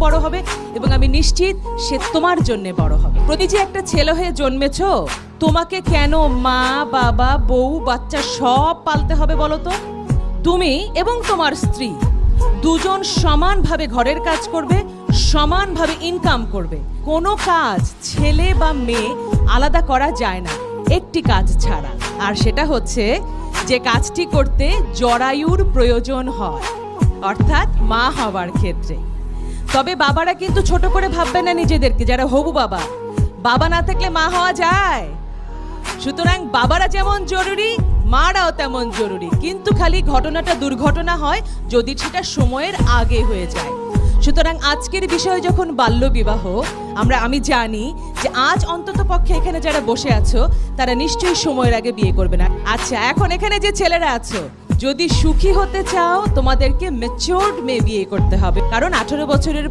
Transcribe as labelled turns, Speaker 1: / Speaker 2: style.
Speaker 1: বড় হবে এবং আমি নিশ্চিত সে তোমার জন্য বড় হবে। প্রতি যে একটা ছেলে হয়ে জন্মেছো, তোমাকে কেন মা বাবা বউ বাচ্চা সব পালতে হবে বলো তো? তুমি এবং তোমার স্ত্রী দুজন সমানভাবে ঘরের কাজ করবে, সমানভাবে ইনকাম করবে। কোনো কাজ ছেলে বা মেয়ে আলাদা করা যায় না একটি কাজ ছাড়া, আর সেটা হচ্ছে যে কাজটি করতে জরায়ুর প্রয়োজন হয়, অর্থাৎ মা হওয়ার ক্ষেত্রে। তবে বাবারা কিন্তু ছোট করে ভাববে না নিজেদেরকে, যারা হবু বাবা, বাবা না থাকলে মা হওয়া যায়। সুতরাং বাবারা যেমন জরুরি, মারাও তেমন জরুরি, কিন্তু খালি ঘটনাটা দুর্ঘটনা হয় যদি সেটা সময়ের আগে হয়ে যায়। সুতরাং আজকের বিষয় যখন বাল্যবিবাহ, আমি জানি যে আজ অন্তত পক্ষে এখানে যারা বসে আছো তারা নিশ্চয়ই সময়ের আগে বিয়ে করবে না। আচ্ছা, এখন এখানে যে ছেলেরা আছো, যদি সুখী হতে চাও তোমাদেরকে ম্যাচিউরড মেয়ে বিয়ে করতে হবে, কারণ 18 বছরের